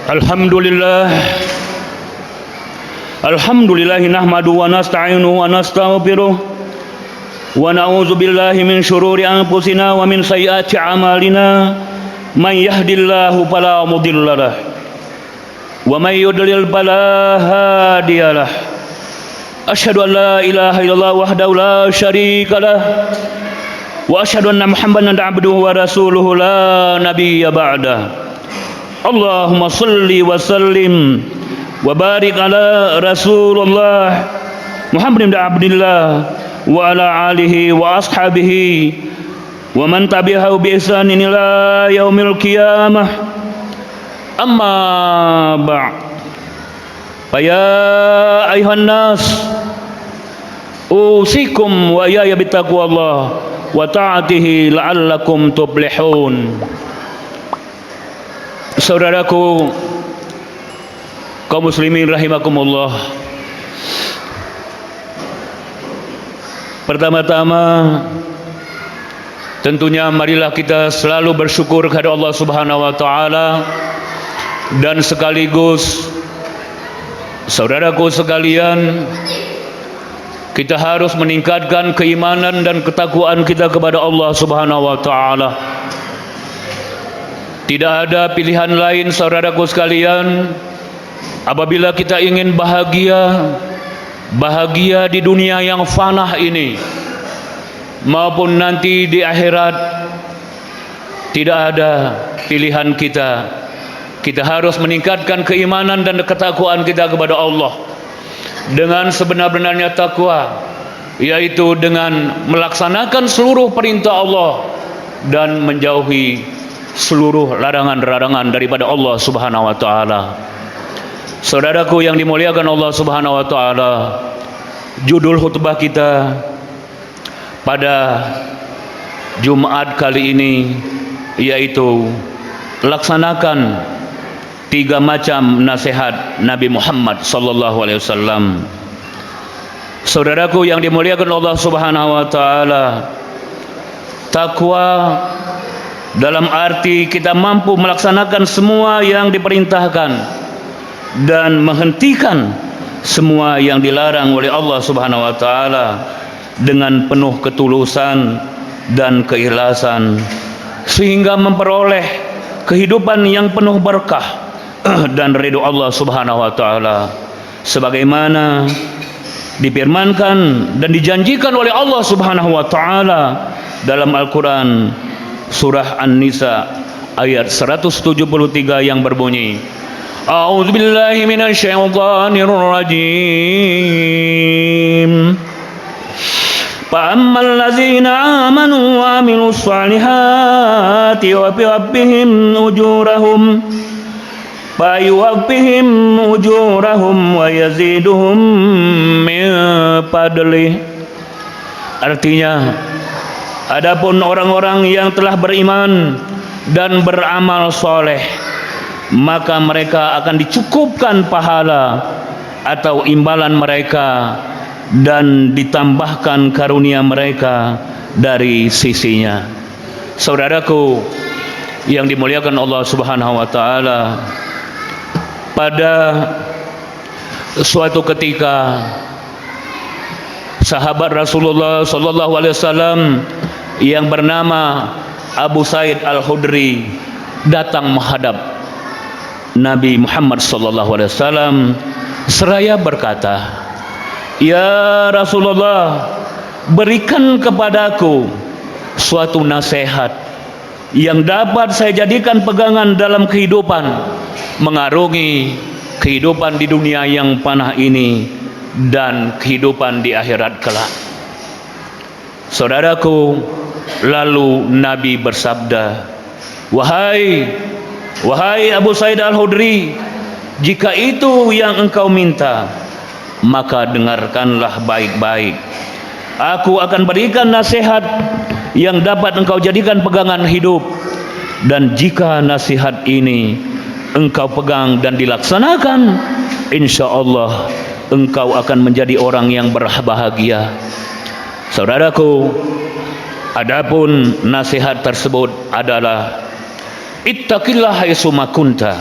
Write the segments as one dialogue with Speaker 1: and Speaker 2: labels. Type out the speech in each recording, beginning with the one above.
Speaker 1: Alhamdulillah nahmadu wa nasta'inu wa nastaghfiruh wa na'udzu billahi min syururi anfusina wa min sayyiati a'malina man yahdihillahu fala mudhillalah wa may yudlil fala hadiyalah. Asyhadu an la ilaha illallah wahdahu la syarikalah wa asyhadu anna Muhammadan abduhu wa rasuluhu la nabiyya ba'dah. Allahumma salli wa sallim wa barik ala Rasulullah Muhammad bin Abdullah wa ala alihi wa ashabihi wa man tabi'ahu bi ihsanin ila yaumil qiyamah. Amma ba'd. Fa ya ayuhan nas usikum wa ya bittaqwallah wa ta'atihi la'allakum tuflihun. Saudaraku kaum muslimin rahimakumullah, pertama-tama tentunya marilah kita selalu bersyukur kepada Allah Subhanahu wa taala, dan sekaligus saudaraku sekalian, kita harus meningkatkan keimanan dan ketakwaan kita kepada Allah Subhanahu wa taala. Tidak ada pilihan lain saudaraku sekalian, apabila kita ingin bahagia di dunia yang fanah ini maupun nanti di akhirat, tidak ada pilihan kita. Kita harus meningkatkan keimanan dan ketakwaan kita kepada Allah dengan sebenar-benarnya takwa, yaitu dengan melaksanakan seluruh perintah Allah dan menjauhi seluruh larangan-larangan daripada Allah Subhanahu wa taala. Saudaraku yang dimuliakan Allah Subhanahu wa taala, judul khutbah kita pada Jumat kali ini yaitu laksanakan 3 macam nasihat Nabi Muhammad sallallahu alaihi wasallam. Saudaraku yang dimuliakan Allah Subhanahu wa taala, takwa dalam arti kita mampu melaksanakan semua yang diperintahkan dan menghentikan semua yang dilarang oleh Allah Subhanahu wa taala dengan penuh ketulusan dan keikhlasan, sehingga memperoleh kehidupan yang penuh berkah dan ridho Allah Subhanahu wa taala, sebagaimana difirmankan dan dijanjikan oleh Allah Subhanahu wa taala dalam Al-Qur'an surah An-Nisa ayat 173 yang berbunyi, A'udzubillahi minasyaitonirrajim. Fa'ammal ladzina amanu wa 'amilus solihati wa yuwaffihim ujurahum wa yaziduhum min fadlih. Artinya, adapun orang-orang yang telah beriman dan beramal soleh, maka mereka akan dicukupkan pahala atau imbalan mereka dan ditambahkan karunia mereka dari sisinya. Saudaraku yang dimuliakan Allah Subhanahu wa taala, pada suatu ketika sahabat Rasulullah sallallahu alaihi wasallam yang bernama Abu Sa'id Al-Khudri datang menghadap Nabi Muhammad sallallahu alaihi wasallam seraya berkata, "Ya Rasulullah, berikan kepadaku suatu nasihat yang dapat saya jadikan pegangan dalam kehidupan mengarungi kehidupan di dunia yang panah ini dan kehidupan di akhirat kelak." Saudaraku, lalu Nabi bersabda, Wahai Abu Sa'id Al-Khudri, jika itu yang engkau minta, maka dengarkanlah baik-baik. Aku akan berikan nasihat yang dapat engkau jadikan pegangan hidup, dan jika nasihat ini engkau pegang dan dilaksanakan, insya Allah engkau akan menjadi orang yang berbahagia. Saudaraku, adapun nasihat tersebut adalah ittaqillah haitsu ma kunta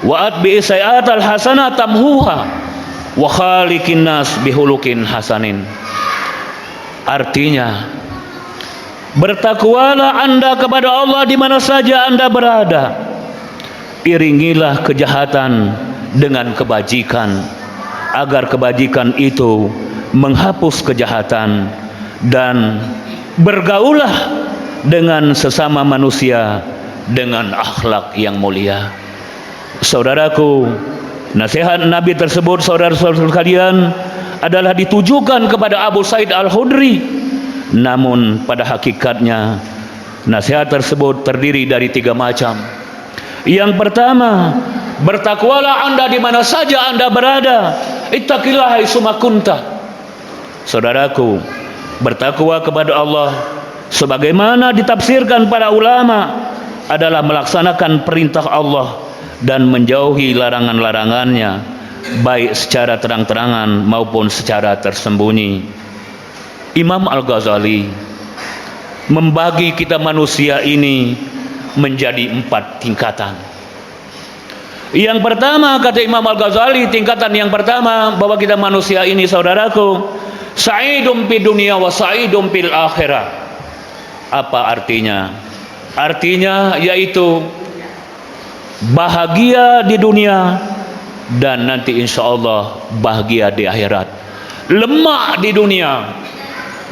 Speaker 1: wa atbi sayi'atal hasanah tamhuha wa khaliqin nas bihulukin hasanin. Artinya, bertakwalah Anda kepada Allah di mana saja Anda berada. Iringilah kejahatan dengan kebajikan, agar kebajikan itu menghapus kejahatan, dan bergaulah dengan sesama manusia dengan akhlak yang mulia. Saudaraku, nasihat Nabi tersebut, saudara-saudara sekalian, adalah ditujukan kepada Abu Sa'id Al-Khudri. Namun pada hakikatnya nasihat tersebut terdiri dari 3 macam. Yang pertama, bertakwalah Anda di mana saja Anda berada. Ittaqillah haitsuma kunta. Saudaraku, bertakwa kepada Allah sebagaimana ditafsirkan para ulama adalah melaksanakan perintah Allah dan menjauhi larangan-larangannya, baik secara terang-terangan maupun secara tersembunyi. Imam Al-Ghazali membagi kita manusia ini menjadi 4 tingkatan. Yang pertama, kata Imam Al-Ghazali, tingkatan yang pertama bahwa kita manusia ini, saudaraku, sa'idum fid dunya wa sa'idum fil akhirah. Apa artinya? Artinya yaitu bahagia di dunia dan nanti insya Allah bahagia di akhirat. Lemak di dunia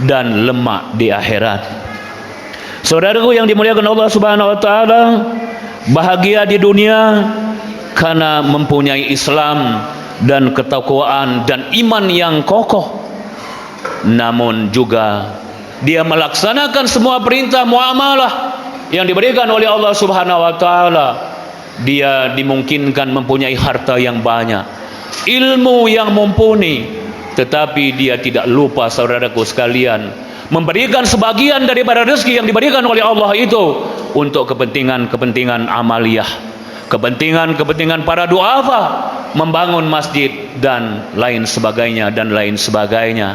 Speaker 1: dan lemak di akhirat. Saudaraku yang dimuliakan Allah Subhanahu wa taala, bahagia di dunia karena mempunyai Islam dan ketakwaan dan iman yang kokoh. Namun juga dia melaksanakan semua perintah muamalah yang diberikan oleh Allah Subhanahu wa taala. Dia dimungkinkan mempunyai harta yang banyak, ilmu yang mumpuni, tetapi dia tidak lupa, saudaraku sekalian, memberikan sebagian daripada rezeki yang diberikan oleh Allah itu untuk kepentingan-kepentingan amaliyah, kepentingan-kepentingan para duafa, membangun masjid dan lain sebagainya dan lain sebagainya.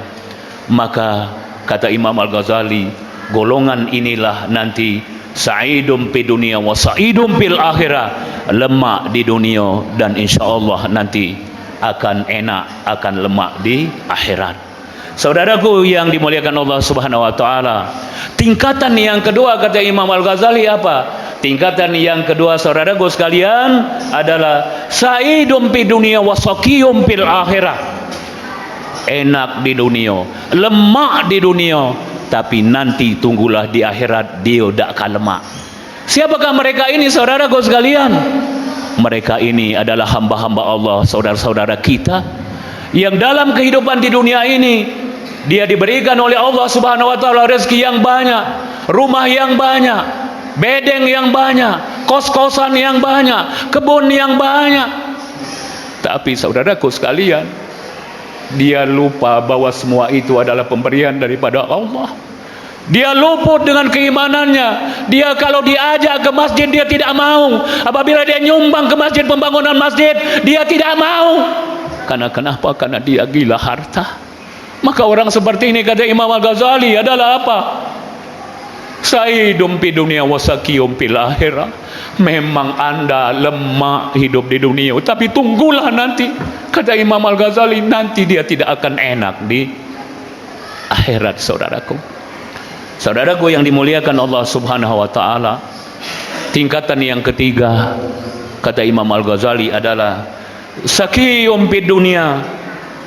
Speaker 1: Maka kata Imam Al-Ghazali, golongan inilah nanti sa'idum fid dunya wa sa'idum fil akhirah, lemak di dunia dan insyaallah nanti akan enak, akan lemak di akhirat. Saudaraku yang dimuliakan Allah Subhanahu wa taala, tingkatan yang kedua kata Imam Al-Ghazali apa? Tingkatan yang kedua, saudaraku sekalian, adalah sa'idum fid dunya wa saqiyum fil akhirah. Enak di dunia, lemak di dunia, tapi nanti tunggulah di akhirat dia tidak akan lemak. Siapakah mereka ini, saudaraku sekalian? Mereka ini adalah hamba-hamba Allah, saudara-saudara kita yang dalam kehidupan di dunia ini dia diberikan oleh Allah Subhanahu wa taala rezeki yang banyak, rumah yang banyak, bedeng yang banyak, kos-kosan yang banyak, kebun yang banyak. Tapi saudaraku sekalian, dia lupa bahwa semua itu adalah pemberian daripada Allah. Dia luput dengan keimanannya. Dia kalau diajak ke masjid dia tidak mau. Apabila dia nyumbang ke masjid, pembangunan masjid, dia tidak mau. Karena kenapa? Karena dia gila harta. Maka orang seperti ini kata Imam Al-Ghazali adalah apa? Sa'idum fid dunya wa saqiyum fil akhirah. Memang Anda lemak hidup di dunia, tapi tunggulah nanti, kata Imam Al-Ghazali, nanti dia tidak akan enak di akhirat, saudaraku. Saudaraku yang dimuliakan Allah Subhanahu wa taala, tingkatan yang ketiga kata Imam Al-Ghazali adalah saqiyum fid dunya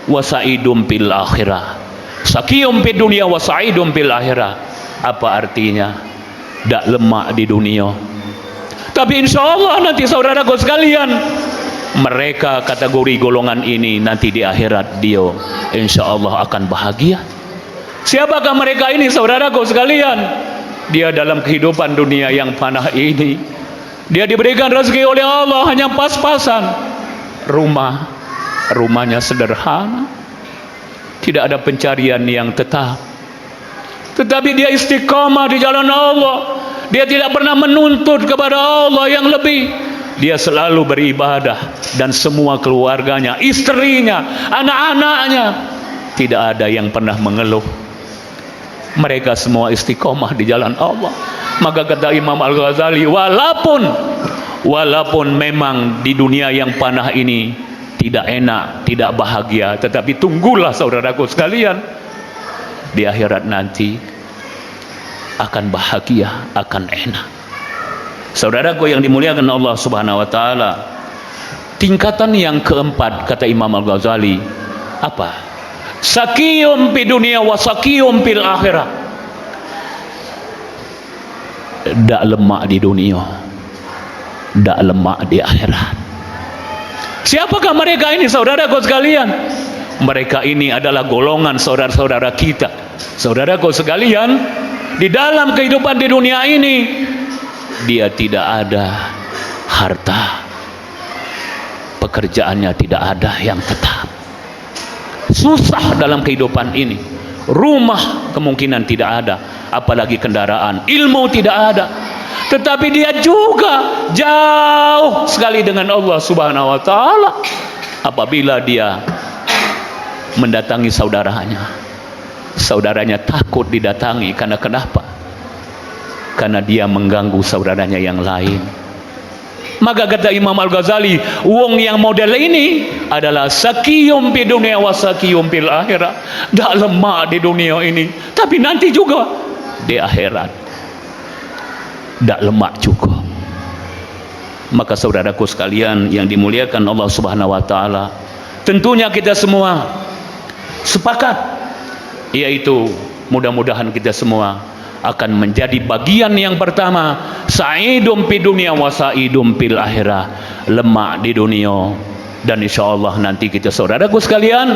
Speaker 1: wa sa'idum fil akhirah. Saqiyum fid dunya wa sa'idum fil akhirah. Apa artinya? Tak lemak di dunia, tapi insya Allah nanti saudaraku sekalian, mereka kategori golongan ini nanti di akhirat dia insya Allah akan bahagia. Siapakah mereka ini, saudaraku sekalian? Dia dalam kehidupan dunia yang panah ini, dia diberikan rezeki oleh Allah hanya pas-pasan. Rumahnya sederhana, tidak ada pencarian yang tetap, tetapi dia istiqamah di jalan Allah. Dia tidak pernah menuntut kepada Allah yang lebih. Dia selalu beribadah, dan semua keluarganya, istrinya, anak-anaknya, tidak ada yang pernah mengeluh. Mereka semua istiqomah di jalan Allah. Maka kata Imam Al-Ghazali, walaupun Walaupun memang di dunia yang panah ini tidak enak, tidak bahagia, tetapi tunggulah saudaraku sekalian, di akhirat nanti akan bahagia, akan enak. Saudaraku yang dimuliakan Allah Subhanahu wa taala, tingkatan yang keempat kata Imam Al-Ghazali apa? Sakiyum pi dunia wa sakiyum fil akhirah. Dak lemak di dunia, dak lemak di akhirat. Siapakah mereka ini saudaraku sekalian? Mereka ini adalah golongan saudara-saudara kita. Saudaraku sekalian, di dalam kehidupan di dunia ini dia tidak ada harta, pekerjaannya tidak ada yang tetap, susah dalam kehidupan ini. Rumah kemungkinan tidak ada, apalagi kendaraan. Ilmu tidak ada, tetapi dia juga jauh sekali dengan Allah Subhanahu wa taala. Apabila dia mendatangi saudaranya, saudaranya takut didatangi. Karena kenapa? Karena dia mengganggu saudaranya yang lain. Maka kata Imam Al-Ghazali, wong yang model ini adalah sakiyum pi dunia wa sakiyum fil akhirah. Dak lemak di dunia ini, tapi nanti juga di akhirat dak lemak juga. Maka saudaraku sekalian yang dimuliakan Allah Subhanahu wa taala, tentunya kita semua sepakat, yaitu mudah-mudahan kita semua akan menjadi bagian yang pertama, sa'idum fi dunia wa sa'idum fil akhirah, lemak di dunia dan insyaallah nanti kita saudaraku sekalian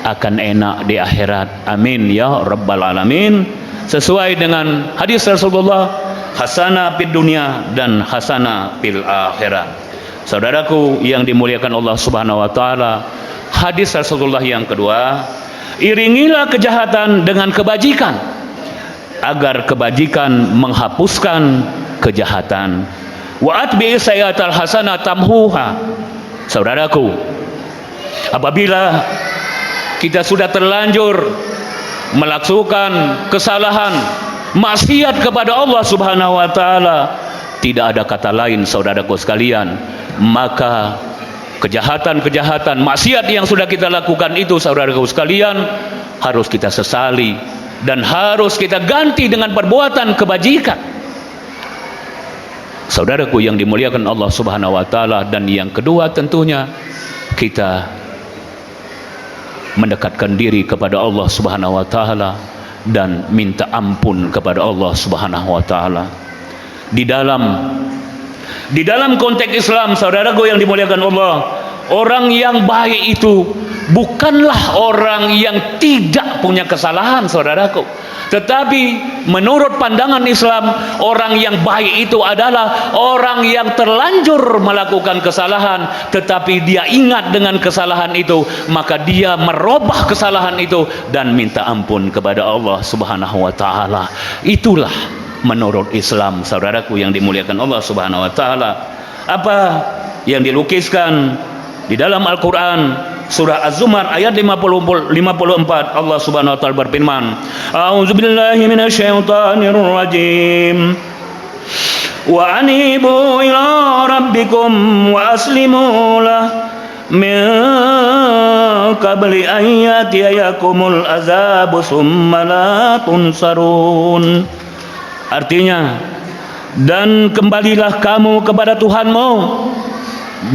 Speaker 1: akan enak di akhirat. Amin ya rabbal alamin. Sesuai dengan hadis Rasulullah, hasanah fid dunia dan hasanah fil akhirah. Saudaraku yang dimuliakan Allah Subhanahu wa taala, hadis Rasulullah yang kedua, iringilah kejahatan dengan kebajikan agar kebajikan menghapuskan kejahatan. Wa atbi sayyatal hasanah tamhuha. Saudaraku, apabila kita sudah terlanjur melakukan kesalahan, maksiat kepada Allah Subhanahu wa taala, tidak ada kata lain saudaraku sekalian, maka kejahatan-kejahatan, maksiat yang sudah kita lakukan itu saudaraku sekalian harus kita sesali dan harus kita ganti dengan perbuatan kebajikan. Saudaraku yang dimuliakan Allah Subhanahu wa taala, dan yang kedua tentunya kita mendekatkan diri kepada Allah Subhanahu wa taala dan minta ampun kepada Allah Subhanahu wa taala. Di dalam konteks Islam, saudaraku yang dimuliakan Allah, orang yang baik itu bukanlah orang yang tidak punya kesalahan saudaraku, tetapi menurut pandangan Islam, orang yang baik itu adalah orang yang terlanjur melakukan kesalahan, tetapi dia ingat dengan kesalahan itu, maka dia merubah kesalahan itu dan minta ampun kepada Allah Subhanahu wa taala. Itulah menurut Islam saudaraku yang dimuliakan Allah Subhanahu wa taala. Apa yang dilukiskan di dalam Al-Quran surah Az-Zumar ayat 54, Allah Subhanahu wa taala berfirman, a'udzubillahi minasyaitonir rajim, wa anibu ila rabbikum wa aslimu lah min qabli an yatiyakumul azabu summa la tunsarun. Artinya, dan kembalilah kamu kepada Tuhanmu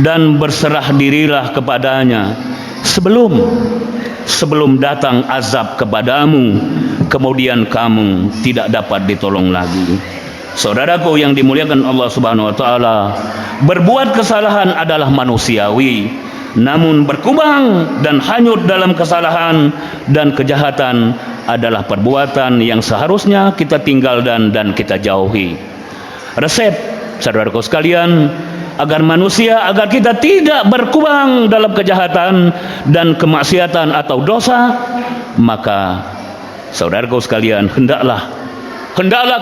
Speaker 1: dan berserah dirilah kepadanya sebelum datang azab kepadamu, kemudian kamu tidak dapat ditolong lagi. Saudaraku yang dimuliakan Allah Subhanahu wa taala, berbuat kesalahan adalah manusiawi, namun berkubang dan hanyut dalam kesalahan dan kejahatan adalah perbuatan yang seharusnya kita tinggalkan dan kita jauhi. Resep saudaraku sekalian agar kita tidak berkubang dalam kejahatan dan kemaksiatan atau dosa, maka saudaraku sekalian hendaklah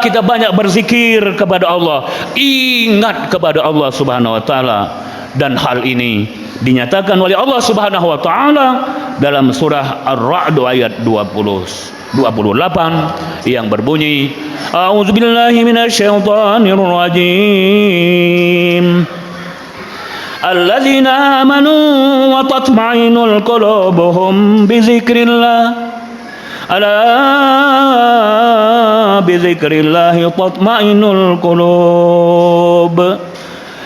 Speaker 1: kita banyak berzikir kepada Allah, ingat kepada Allah Subhanahu wa taala, dan hal ini dinyatakan oleh Allah Subhanahu wa taala dalam surah Ar-Ra'd ayat 28 yang berbunyi, a'udzubillahi minasyaitonir rajim, alladzina amanu wa tatma'innul qulubuhum bi dzikrillah. Ala bi dzikrillah tatma'innul qulub.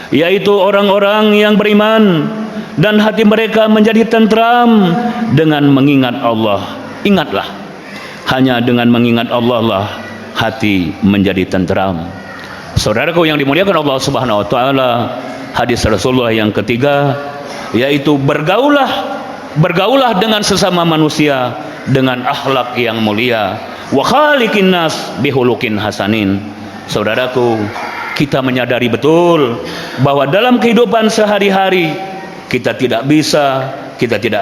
Speaker 1: Yaitu orang-orang yang beriman dan hati mereka menjadi tentram dengan mengingat Allah. Ingatlah, hanya dengan mengingat Allah lah hati menjadi tentram. Saudaraku yang dimuliakan Allah Subhanahu wa taala, hadis Rasulullah yang ketiga yaitu bergaulah dengan sesama manusia dengan akhlak yang mulia. Wa khaliqin nas bihulukin hasanin. Saudaraku, kita menyadari betul bahwa dalam kehidupan sehari-hari kita tidak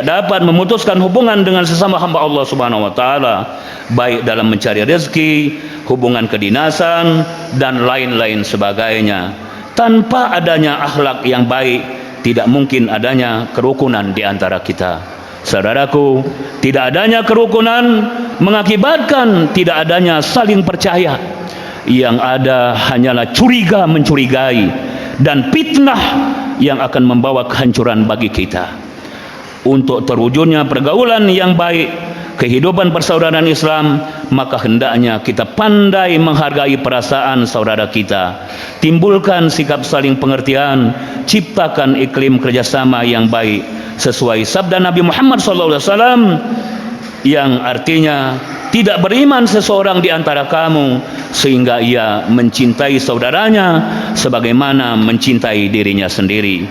Speaker 1: dapat memutuskan hubungan dengan sesama hamba Allah Subhanahu wa taala, baik dalam mencari rezeki, hubungan kedinasan dan lain-lain sebagainya. Tanpa adanya akhlak yang baik, tidak mungkin adanya kerukunan di antara kita. Saudaraku, tidak adanya kerukunan mengakibatkan tidak adanya saling percaya. Yang ada hanyalah curiga mencurigai dan fitnah yang akan membawa kehancuran bagi kita. Untuk terwujudnya pergaulan yang baik, kehidupan persaudaraan Islam, maka hendaknya kita pandai menghargai perasaan saudara kita, timbulkan sikap saling pengertian, ciptakan iklim kerjasama yang baik sesuai sabda Nabi Muhammad SAW yang artinya tidak beriman seseorang di antara kamu sehingga ia mencintai saudaranya sebagaimana mencintai dirinya sendiri.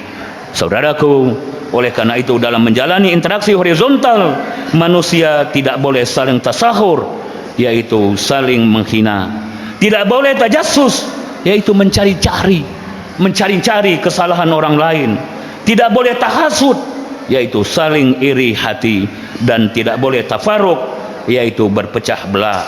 Speaker 1: Saudaraku, oleh karena itu dalam menjalani interaksi horizontal, manusia tidak boleh saling tasahur, yaitu saling menghina. Tidak boleh tajassus, yaitu mencari-cari kesalahan orang lain. Tidak boleh tahasud, yaitu saling iri hati. Dan tidak boleh tafarruq, yaitu berpecah belah.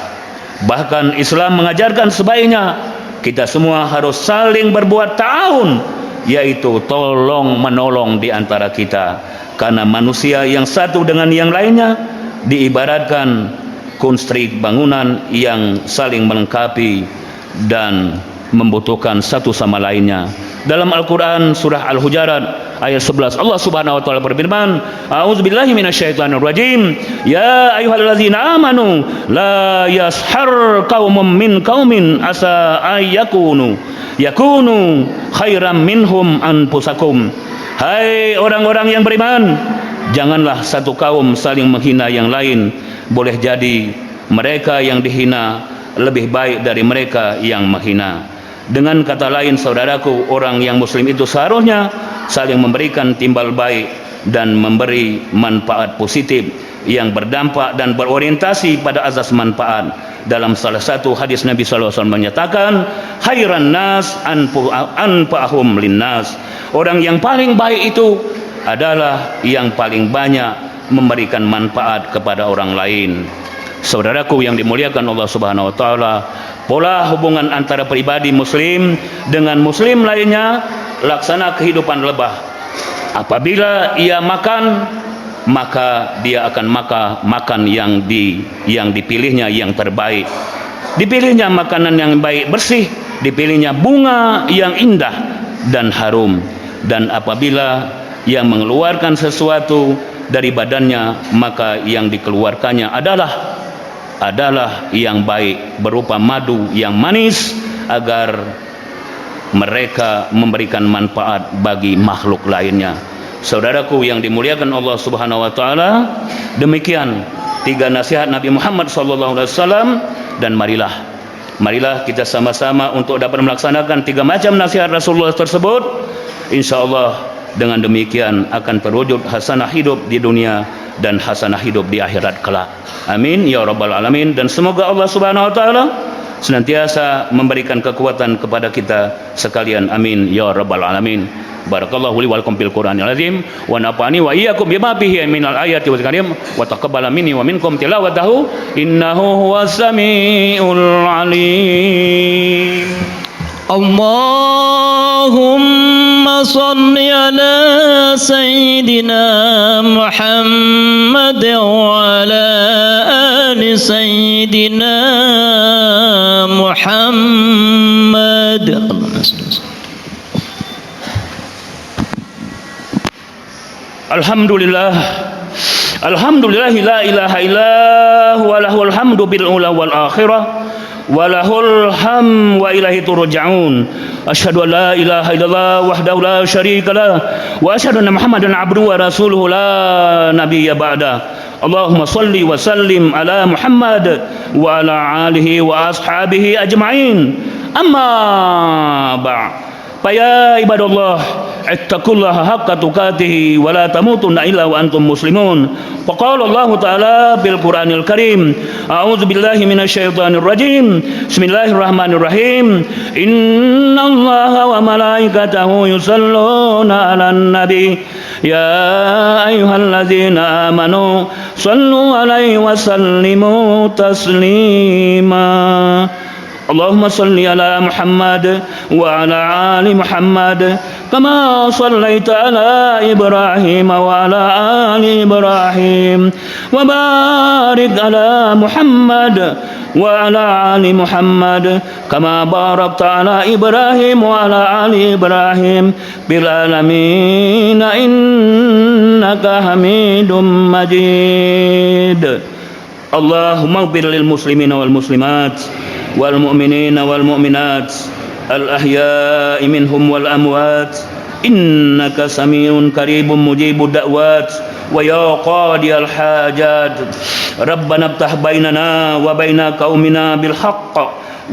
Speaker 1: Bahkan Islam mengajarkan sebaiknya kita semua harus saling berbuat ta'awun, yaitu tolong menolong di antara kita, karena manusia yang satu dengan yang lainnya diibaratkan konstruk bangunan yang saling melengkapi dan membutuhkan satu sama lainnya. Dalam Al-Quran surah Al-Hujarat ayat 11 Allah Subhanahu wa taala berfirman, a'udzubillahi minasyaitonir rajim, ya ayyuhalladzina amanu la yashar qaumun min qaumin asa yakunu khairam minhum anfusakum. Hai orang-orang yang beriman, janganlah satu kaum saling menghina yang lain. Boleh jadi mereka yang dihina lebih baik dari mereka yang menghina. Dengan kata lain, saudaraku, orang yang muslim itu seharusnya saling memberikan timbal baik dan memberi manfaat positif yang berdampak dan berorientasi pada azas manfaat. Dalam salah satu hadis Nabi SAW menyatakan, khairan nas anfa'ahum linnas. Orang yang paling baik itu adalah yang paling banyak memberikan manfaat kepada orang lain. Saudaraku yang dimuliakan Allah Subhanahu wa taala, pola hubungan antara pribadi muslim dengan muslim lainnya laksana kehidupan lebah. Apabila ia makan, maka dia akan makan yang dipilihnya yang terbaik. Dipilihnya makanan yang baik bersih, dipilihnya bunga yang indah dan harum. Dan apabila ia mengeluarkan sesuatu dari badannya, maka yang dikeluarkannya adalah yang baik berupa madu yang manis agar mereka memberikan manfaat bagi makhluk lainnya. Saudaraku yang dimuliakan Allah Subhanahu wa taala, demikian 3 nasihat Nabi Muhammad SAW, dan marilah kita sama-sama untuk dapat melaksanakan 3 macam nasihat Rasulullah tersebut. Insyaallah dengan demikian akan terwujud hasanah hidup di dunia dan hasanah hidup di akhirat kelak. Amin ya rabbal alamin. Dan semoga Allah Subhanahu wa taala senantiasa memberikan kekuatan kepada kita sekalian. Amin ya rabbal alamin. Barakallahu li wa lakum bil Qur'anil azim wa nafa'ani wa iyyakum bima fihi minal ayati wal karim wa taqabbala minni wa minkum tilawatahu innahu huwas samiul alim. Allahumma salli ala sayyidina Muhammad wa ala ali sayyidina Muhammad. Alhamdulillah, Alhamdulillah la ilaha illa huwa lahul hamdu bil ula wal akhirah wa lahul ham wa ilaihi turja'un. Asyhadu an la ilaha illallah wahdahu la syarika lah wa asyhadu anna Muhammadan abduhu wa rasuluhu la nabiyya ba'da. Allahumma salli wa sallim ala Muhammad wa ala alihi wa ashabihi ajma'in. Amma ba'd. Faya ibadallah, ittaqullaha haqqa tuqatih wa la tamutunna illa wa antum muslimun. Faqala Allah Ta'ala bil Qur'anil Karim, a'udzu billahi minasyaitonir rajim. Bismillahirrahmanirrahim. Innallaha wa malaikatahu yusholluna 'alan nabi. Ya ayyuhalladzina amanu shallu 'alaihi wa sallimu taslima. Allahumma salli ala Muhammad wa ala ali Muhammad kama sallaita ala Ibrahim wa ala ali Ibrahim wa barik ala Muhammad wa ala ali Muhammad kama barakta ala Ibrahim wa ala ali Ibrahim bil alamin innaka Hamidum Majid. Allahumma ighfir lil muslimina wal muslimat wal mu'minina wal mu'minat al ahya'i minhum wal amwat innaka samiun qaribun mujibud da'wat wa ya qadiyal hajat rabbana iftah bainana wa baina qaumina bil haqq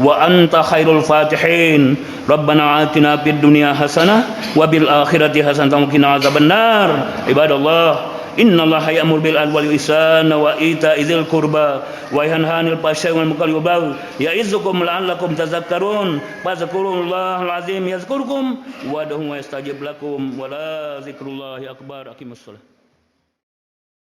Speaker 1: wa anta khairul fatihin rabbana atina fid dunya hasanah wa bil akhirati hasanah wa qina azabannar. Ibadallah, innallaha ya'muru bil adli wal ihsani wa ita'i dzil qurba wa yanha 'anil fahsya'i wal munkari wal baghi ya'izukum la'allakum tadhakkarun. Fadhkurullahal azim yazkurkum wa ad'uhu yastajib lakum wa la dzikrullahi akbar. Aqimussalah.